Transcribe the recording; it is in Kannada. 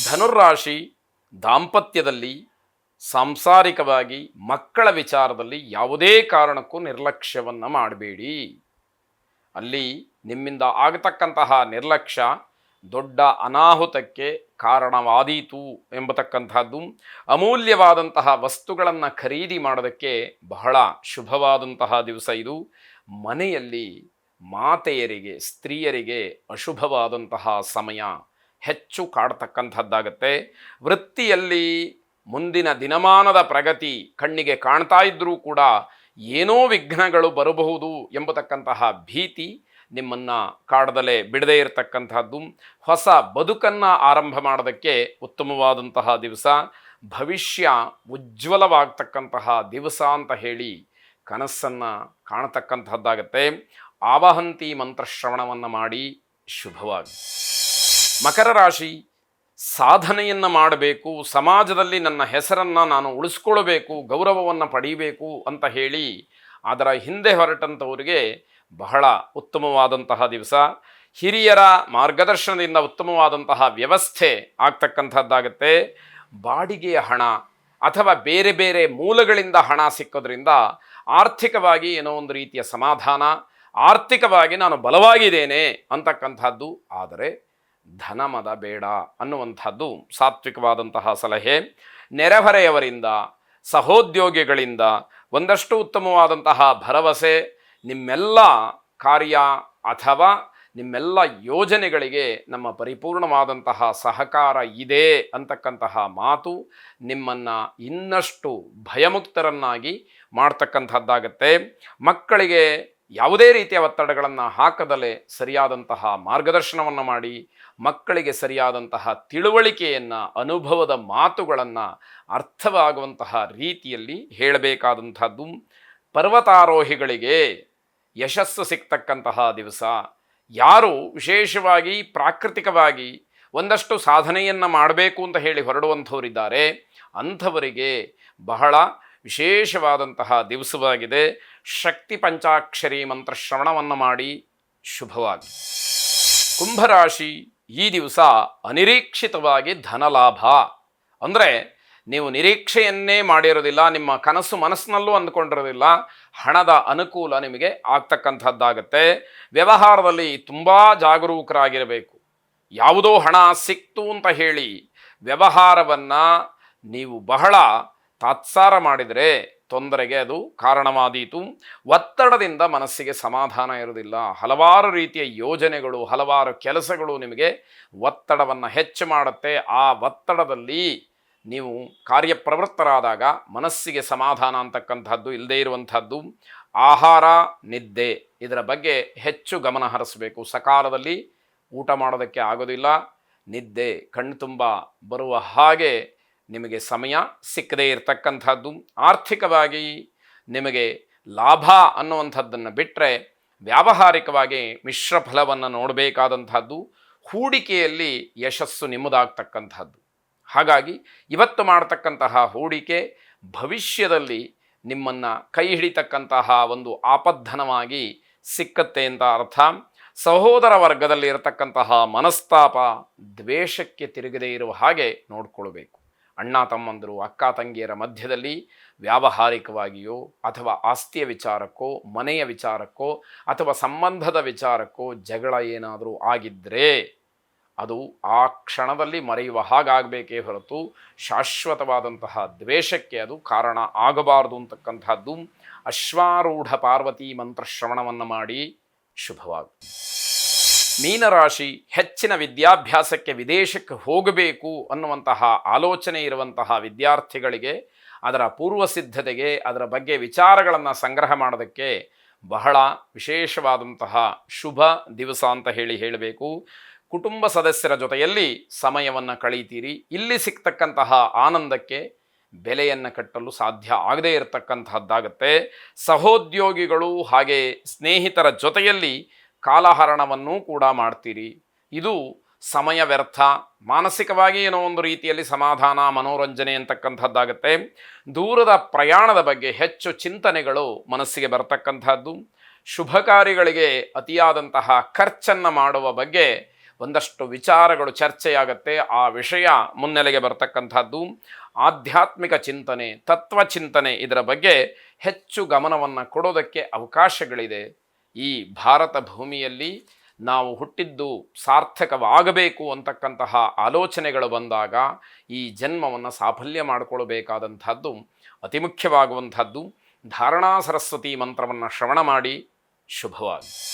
ಧನುರ್ರಾಶಿ ದಾಂಪತ್ಯದಲ್ಲಿ, ಸಾಂಸಾರಿಕವಾಗಿ, ಮಕ್ಕಳ ವಿಚಾರದಲ್ಲಿ ಯಾವುದೇ ಕಾರಣಕ್ಕೂ ನಿರ್ಲಕ್ಷ್ಯವನ್ನು ಮಾಡಬೇಡಿ. ಅಲ್ಲಿ ನಿಮ್ಮಿಂದ ಆಗತಕ್ಕಂತಹ ನಿರ್ಲಕ್ಷ್ಯ ದೊಡ್ಡ ಅನಾಹುತಕ್ಕೆ ಕಾರಣವಾದೀತು ಎಂಬತಕ್ಕಂಥದ್ದು. ಅಮೂಲ್ಯವಾದಂತಹ ವಸ್ತುಗಳನ್ನು ಖರೀದಿ ಮಾಡೋದಕ್ಕೆ ಬಹಳ ಶುಭವಾದಂತಹ ದಿವಸ ಇದು. ಮನೆಯಲ್ಲಿ ಮಾತೆಯರಿಗೆ, ಸ್ತ್ರೀಯರಿಗೆ ಅಶುಭವಾದಂತಹ ಸಮಯ ಹೆಚ್ಚು ಕಾಡ್ತಕ್ಕಂಥದ್ದಾಗತ್ತೆ. ವೃತ್ತಿಯಲ್ಲಿ ಮುಂದಿನ ದಿನಮಾನದ ಪ್ರಗತಿ ಕಣ್ಣಿಗೆ ಕಾಣ್ತಾ ಇದ್ದರೂ ಕೂಡ ಏನೋ ವಿಘ್ನಗಳು ಬರಬಹುದು ಎಂಬತಕ್ಕಂತಹ ಭೀತಿ ನಿಮ್ಮನ್ನು ಕಾಡದಲೇ ಬಿಡದೇ ಇರತಕ್ಕಂಥದ್ದು. ಹೊಸ ಬದುಕನ್ನು ಆರಂಭ ಮಾಡೋದಕ್ಕೆ ಉತ್ತಮವಾದಂತಹ ದಿವಸ, ಭವಿಷ್ಯ ಉಜ್ವಲವಾಗ್ತಕ್ಕಂತಹ ದಿವಸ ಅಂತ ಹೇಳಿ ಕನಸನ್ನು ಕಾಣತಕ್ಕಂಥದ್ದಾಗತ್ತೆ. ಆವಹಂತಿ ಮಂತ್ರಶ್ರವಣವನ್ನು ಮಾಡಿ ಶುಭವಾಗಿ. ಮಕರ ರಾಶಿ, ಸಾಧನೆಯನ್ನು ಮಾಡಬೇಕು, ಸಮಾಜದಲ್ಲಿ ನನ್ನ ಹೆಸರನ್ನು ನಾನು ಉಳಿಸ್ಕೊಳ್ಬೇಕು, ಗೌರವವನ್ನು ಪಡೀಬೇಕು ಅಂತ ಹೇಳಿ ಅದರ ಹಿಂದೆ ಹೊರಟಂಥವರಿಗೆ ಬಹಳ ಉತ್ತಮವಾದಂತಹ ದಿವಸ. ಹಿರಿಯರ ಮಾರ್ಗದರ್ಶನದಿಂದ ಉತ್ತಮವಾದಂತಹ ವ್ಯವಸ್ಥೆ ಆಗ್ತಕ್ಕಂಥದ್ದಾಗತ್ತೆ. ಬಾಡಿಗೆಯ ಹಣ ಅಥವಾ ಬೇರೆ ಬೇರೆ ಮೂಲಗಳಿಂದ ಹಣ ಸಿಕ್ಕೋದ್ರಿಂದ ಆರ್ಥಿಕವಾಗಿ ಏನೋ ಒಂದು ರೀತಿಯ ಸಮಾಧಾನ, ಆರ್ಥಿಕವಾಗಿ ನಾನು ಬಲವಾಗಿದ್ದೇನೆ ಅಂತಕ್ಕಂಥದ್ದು. ಆದರೆ ಧನಮದ ಬೇಡ ಅನ್ನುವಂಥದ್ದು ಸಾತ್ವಿಕವಾದಂತಹ ಸಲಹೆ. ನೆರೆಹೊರೆಯವರಿಂದ, ಸಹೋದ್ಯೋಗಿಗಳಿಂದ ಒಂದಷ್ಟು ಉತ್ತಮವಾದಂತಹ ಭರವಸೆ, ನಿಮ್ಮೆಲ್ಲ ಕಾರ್ಯ ಅಥವಾ ನಿಮ್ಮೆಲ್ಲ ಯೋಜನೆಗಳಿಗೆ ನಮ್ಮ ಪರಿಪೂರ್ಣವಾದಂತಹ ಸಹಕಾರ ಇದೆ ಅಂತಕ್ಕಂತಹ ಮಾತು ನಿಮ್ಮನ್ನು ಇನ್ನಷ್ಟು ಭಯಮುಕ್ತರನ್ನಾಗಿ ಮಾಡ್ತಕ್ಕಂಥದ್ದಾಗತ್ತೆ. ಮಕ್ಕಳಿಗೆ ಯಾವುದೇ ರೀತಿಯ ಒತ್ತಡಗಳನ್ನು ಹಾಕದಲೇ ಸರಿಯಾದಂತಹ ಮಾರ್ಗದರ್ಶನವನ್ನು ಮಾಡಿ, ಮಕ್ಕಳಿಗೆ ಸರಿಯಾದಂತಹ ತಿಳುವಳಿಕೆಯನ್ನು, ಅನುಭವದ ಮಾತುಗಳನ್ನು ಅರ್ಥವಾಗುವಂತಹ ರೀತಿಯಲ್ಲಿ ಹೇಳಬೇಕಾದಂಥದ್ದು. ಪರ್ವತಾರೋಹಿಗಳಿಗೆ ಯಶಸ್ಸು ಸಿಗ್ತಕ್ಕಂತಹ ದಿವಸ. ಯಾರು ವಿಶೇಷವಾಗಿ ಪ್ರಾಕೃತಿಕವಾಗಿ ಒಂದಷ್ಟು ಸಾಧನೆಯನ್ನು ಮಾಡಬೇಕು ಅಂತ ಹೇಳಿ ಹೊರಡುವಂಥವರಿದ್ದಾರೆ, ಅಂಥವರಿಗೆ ಬಹಳ ವಿಶೇಷವಾದಂತಹ ದಿವಸವಾಗಿದೆ. ಶಕ್ತಿ ಪಂಚಾಕ್ಷರಿ ಮಂತ್ರಶ್ರವಣವನ್ನು ಮಾಡಿ ಶುಭವಾಗಿ. ಕುಂಭರಾಶಿ, ಈ ದಿವಸ ಅನಿರೀಕ್ಷಿತವಾಗಿ ಧನಲಾಭ. ಅಂದರೆ ನೀವು ನಿರೀಕ್ಷೆಯನ್ನೇ ಮಾಡಿರೋದಿಲ್ಲ, ನಿಮ್ಮ ಕನಸು ಮನಸ್ಸಿನಲ್ಲೂ ಅಂದ್ಕೊಂಡಿರೋದಿಲ್ಲ, ಹಣದ ಅನುಕೂಲ ನಿಮಗೆ ಆಗ್ತಕ್ಕಂಥದ್ದಾಗತ್ತೆ. ವ್ಯವಹಾರದಲ್ಲಿ ತುಂಬ ಜಾಗರೂಕರಾಗಿರಬೇಕು. ಯಾವುದೋ ಹಣ ಸಿಕ್ತು ಅಂತ ಹೇಳಿ ವ್ಯವಹಾರವನ್ನು ನೀವು ಬಹಳ ತಾತ್ಸಾರ ಮಾಡಿದರೆ ತೊಂದರೆಗೆ ಅದು ಕಾರಣವಾದೀತು. ಒತ್ತಡದಿಂದ ಮನಸ್ಸಿಗೆ ಸಮಾಧಾನ ಇರುವುದಿಲ್ಲ. ಹಲವಾರು ರೀತಿಯ ಯೋಜನೆಗಳು, ಹಲವಾರು ಕೆಲಸಗಳು ನಿಮಗೆ ಒತ್ತಡವನ್ನು ಹೆಚ್ಚು ಮಾಡುತ್ತೆ. ಆ ಒತ್ತಡದಲ್ಲಿ ನೀವು ಕಾರ್ಯಪ್ರವೃತ್ತರಾದಾಗ ಮನಸ್ಸಿಗೆ ಸಮಾಧಾನ ಅಂತಕ್ಕಂಥದ್ದು ಇಲ್ಲದೇ ಇರುವಂಥದ್ದು. ಆಹಾರ, ನಿದ್ದೆ ಇದರ ಬಗ್ಗೆ ಹೆಚ್ಚು ಗಮನ ಹರಿಸಬೇಕು. ಸಕಾಲದಲ್ಲಿ ಊಟ ಮಾಡೋದಕ್ಕೆ ಆಗೋದಿಲ್ಲ. ನಿದ್ದೆ ಕಣ್ಣು ತುಂಬ ಬರುವ ಹಾಗೆ ನಿಮಗೆ ಸಮಯ ಸಿಕ್ಕದೇ ಇರತಕ್ಕಂಥದ್ದು. ಆರ್ಥಿಕವಾಗಿ ನಿಮಗೆ ಲಾಭ ಅನ್ನುವಂಥದ್ದನ್ನು ಬಿಟ್ಟರೆ ವ್ಯಾವಹಾರಿಕವಾಗಿ ಮಿಶ್ರ ಫಲವನ್ನು ನೋಡಬೇಕಾದಂಥದ್ದು. ಹೂಡಿಕೆಯಲ್ಲಿ ಯಶಸ್ಸು ನಿಮ್ಮದಾಗ್ತಕ್ಕಂಥದ್ದು. ಹಾಗಾಗಿ ಇವತ್ತು ಮಾಡತಕ್ಕಂತಹ ಹೂಡಿಕೆ ಭವಿಷ್ಯದಲ್ಲಿ ನಿಮ್ಮನ್ನು ಕೈ ಹಿಡಿತಕ್ಕಂತಹ ಒಂದು ಆಪದ್ಧನವಾಗಿ ಸಿಕ್ಕತ್ತೆ ಅಂತ ಅರ್ಥ. ಸಹೋದರ ವರ್ಗದಲ್ಲಿ ಇರತಕ್ಕಂತಹ ಮನಸ್ತಾಪ ದ್ವೇಷಕ್ಕೆ ತಿರುಗದೇ ಇರುವ ಹಾಗೆ ನೋಡಿಕೊಳ್ಬೇಕು. ಅಣ್ಣ ತಮ್ಮಂದರು, ಅಕ್ಕ ತಂಗಿಯರ ಮಧ್ಯದಲ್ಲಿ ವ್ಯಾವಹಾರಿಕವಾಗಿಯೋ ಅಥವಾ ಆಸ್ತಿಯ ವಿಚಾರಕ್ಕೋ, ಮನೆಯ ವಿಚಾರಕ್ಕೋ ಅಥವಾ ಸಂಬಂಧದ ವಿಚಾರಕ್ಕೋ ಜಗಳ ಏನಾದರೂ ಆಗಿದ್ದರೆ ಅದು ಆ ಕ್ಷಣದಲ್ಲಿ ಮರೆಯುವ ಹಾಗಾಗಬೇಕೇ ಹೊರತು ಶಾಶ್ವತವಾದಂತಹ ದ್ವೇಷಕ್ಕೆ ಅದು ಕಾರಣ ಆಗಬಾರದು ಅಂತಕ್ಕಂಥದ್ದು. ಅಶ್ವಾರೂಢ ಪಾರ್ವತಿ ಮಂತ್ರಶ್ರವಣವನ್ನು ಮಾಡಿ ಶುಭವಾಗಿ. ಮೀನರಾಶಿ, ಹೆಚ್ಚಿನ ವಿದ್ಯಾಭ್ಯಾಸಕ್ಕೆ ವಿದೇಶಕ್ಕೆ ಹೋಗಬೇಕು ಅನ್ನುವಂತಹ ಆಲೋಚನೆ ಇರುವಂತಹ ವಿದ್ಯಾರ್ಥಿಗಳಿಗೆ ಅದರ ಪೂರ್ವ ಸಿದ್ಧತೆಗೆ, ಅದರ ಬಗ್ಗೆ ವಿಚಾರಗಳನ್ನು ಸಂಗ್ರಹ ಮಾಡೋದಕ್ಕೆ ಬಹಳ ವಿಶೇಷವಾದಂತಹ ಶುಭ ದಿವಸ ಅಂತ ಹೇಳಬೇಕು. ಕುಟುಂಬ ಸದಸ್ಯರ ಜೊತೆಯಲ್ಲಿ ಸಮಯವನ್ನು ಕಳೀತೀರಿ. ಇಲ್ಲಿ ಸಿಗ್ತಕ್ಕಂತಹ ಆನಂದಕ್ಕೆ ಬೆಲೆಯನ್ನು ಕಟ್ಟಲು ಸಾಧ್ಯ ಆಗದೇ ಇರತಕ್ಕಂತಹದ್ದಾಗತ್ತೆ. ಸಹೋದ್ಯೋಗಿಗಳು ಹಾಗೆ ಸ್ನೇಹಿತರ ಜೊತೆಯಲ್ಲಿ ಕಾಲಹರಣವನ್ನೂ ಕೂಡ ಮಾಡ್ತೀರಿ. ಇದು ಸಮಯ ವ್ಯರ್ಥ, ಮಾನಸಿಕವಾಗಿ ಏನೋ ಒಂದು ರೀತಿಯಲ್ಲಿ ಸಮಾಧಾನ, ಮನೋರಂಜನೆ ಅಂತಕ್ಕಂಥದ್ದಾಗತ್ತೆ. ದೂರದ ಪ್ರಯಾಣದ ಬಗ್ಗೆ ಹೆಚ್ಚು ಚಿಂತನೆಗಳು ಮನಸ್ಸಿಗೆ ಬರತಕ್ಕಂಥದ್ದು. ಶುಭ ಕಾರ್ಯಗಳಿಗೆ ಅತಿಯಾದಂತಹ ಖರ್ಚನ್ನು ಮಾಡುವ ಬಗ್ಗೆ ಒಂದಷ್ಟು ವಿಚಾರಗಳು ಚರ್ಚೆಯಾಗತ್ತೆ. ಆ ವಿಷಯ ಮುನ್ನೆಲೆಗೆ ಬರ್ತಕ್ಕಂಥದ್ದು. ಆಧ್ಯಾತ್ಮಿಕ ಚಿಂತನೆ, ತತ್ವಚಿಂತನೆ ಇದರ ಬಗ್ಗೆ ಹೆಚ್ಚು ಗಮನವನ್ನು ಕೊಡೋದಕ್ಕೆ ಅವಕಾಶಗಳಿದೆ. ಈ ಭಾರತ ಭೂಮಿಯಲ್ಲಿ ನಾವು ಹುಟ್ಟಿದ್ದು ಸಾರ್ಥಕವಾಗಬೇಕು ಅಂತಕ್ಕಂತಹ ಆಲೋಚನೆಗಳು ಬಂದಾಗ ಈ ಜನ್ಮವನ್ನು ಸಾಫಲ್ಯ ಮಾಡಿಕೊಳ್ಬೇಕಾದಂಥದ್ದು ಅತಿ ಮುಖ್ಯವಾಗುವಂಥದ್ದು. ಧಾರಣಾ ಸರಸ್ವತಿ ಮಂತ್ರವನ್ನು ಶ್ರವಣ ಮಾಡಿ. ಶುಭವಾಗಿ.